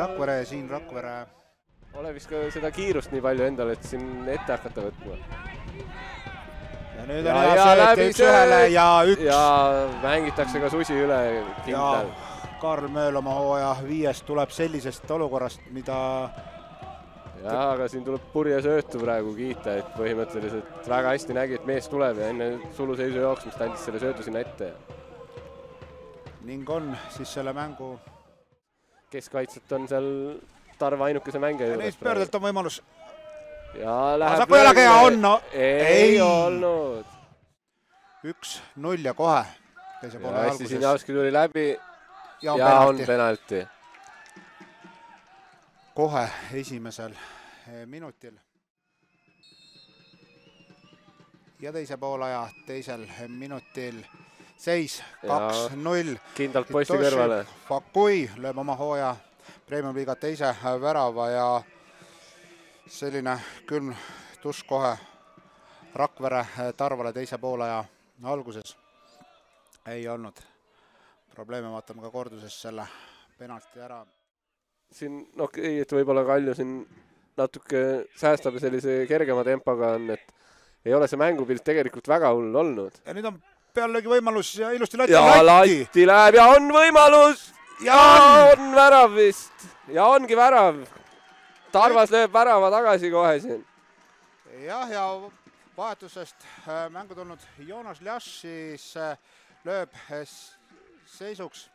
Rakvere ja siin Rakvere. Ole vist ka seda kiirust nii palju endale, et siin ette hakata võtma. Ja nüüd on hea sööt üks ühele ja üks. Ja mängitakse ka Susi üle kindel. Karl Mööl oma hooaja 5 tuleb sellisest olukorrast, mida... Ja, aga siin tuleb purje söötu praegu kiita, et põhimõtteliselt väga hästi nägi, et mees tuleb ja enne suluseisu jooksmist andis selle söötu sinna ette. Ning on siis selle mängu... Keskkaitset on seal Tarva ainukese mängija juures. Neist pöördelt on võimalus. Ja läheb... Saab võelaga ja on, no... Ei olnud. 1-0 ja kohe. Ja hästi Sinjavski tuli läbi ja on penalti. Kohe esimesel minutil. Ja teise poolaja teisel minutil seis 2-0. Kindlalt posti kõrvale. Fakui lööb oma hooaja Premium-liiga teise värava ja selline külm tusk kohe Rakvere Tarvale teise poolaja alguses ei olnud. Probleeme vaatame ka korduses selle penalti ära. Siin, et võib-olla Kalju siin natuke säästab sellise kergema tempoga on, et ei ole see mängupilt tegelikult väga hull olnud. Ja nüüd on peallegi võimalus ja ilusti Latti. Ja Latti läheb ja on võimalus ja on värav vist ja ongi värav. Tarvas lööb värava tagasi kohe siin. Jah, ja vahetusest mängu tulnud Joonas Ljaš siis lööb seisuks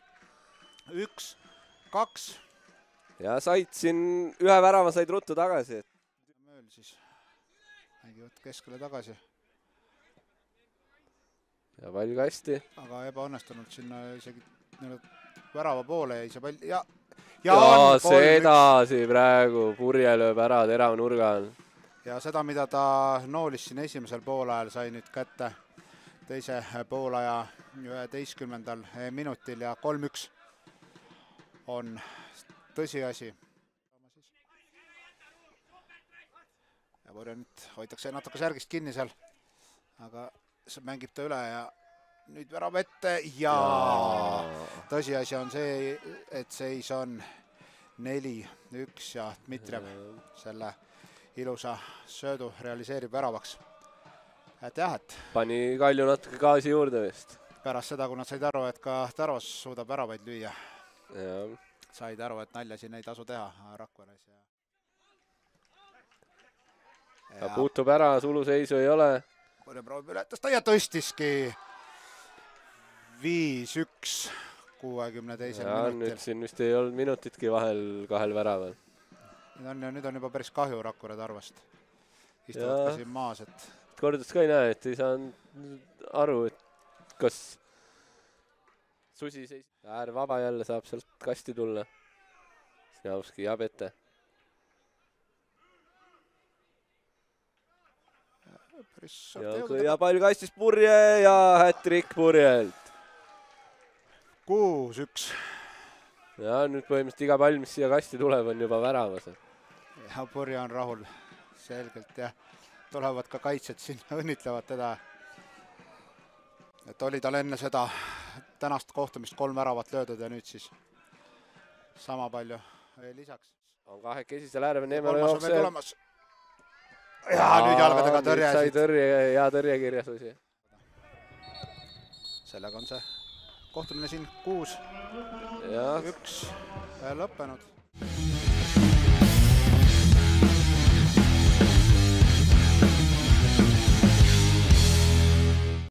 1-2. Ja said siin ühe värava said ruttu tagasi. Mööl siis mängivad keskele tagasi. Ja pall kasti. Aga ebaõnnestunud sinna isegi värava poole jäi see pall. Ja sedasi praegu Purje lööb ära terava nurga all. Ja seda, mida ta noolis siin esimesel poolajal, sai nüüd kätte teise poolaja 11. minutil ja 3-1 on tõsiasi. Ja Purje nüüd hoitakse natuke särgist kinni seal, aga mängib ta üle ja nüüd värab ette ja tõsiasi on see, et seis on 4-1 ja Dmitrijev selle ilusa söödu realiseerib väravaks. Et jah, et pani Kalju natuke gaasi juurde vist. Pärast seda, kui nad said aru, et ka Tarvas suudab väravaid lüüa. Ja. Said aru, et nalja siin ei tasu teha Rakveres. Ja puutub ära, suluseisu ei ole. Purje proovib ületas ta ja tõstiski 5-1 62. Ja minutil. nüüd siin vist ei olnud minutitki vahel kahel väraval. Nüüd on juba päris kahju Rakvere Tarvast. Istuvad ka siin maas, et... Kordus ka ei näe, et ei saanud aru, et kas Susi seis... Äär vaba jälle saab sealt kasti tulla. Sinjavski jääb ette. Ja pall kastis Purje ja hätrik Purjelt. 6-1. Ja nüüd põhimõtteliselt iga pall, mis siia kasti tuleb, on juba väravas. Ja Purje on rahul selgelt ja tulevad ka kaitsed siin, õnnitlevad teda. Et oli tal enne seda tänast kohtumist 3 väravat löödud ja nüüd siis sama palju lisaks. On kahekesisel äärvel Neemele jookseb. Ja nüüd jalgadega tõrje. Sai tõrje ja tõrje kirjas Susi. Sellega on see kohtumine siin 6-1 lõppenud.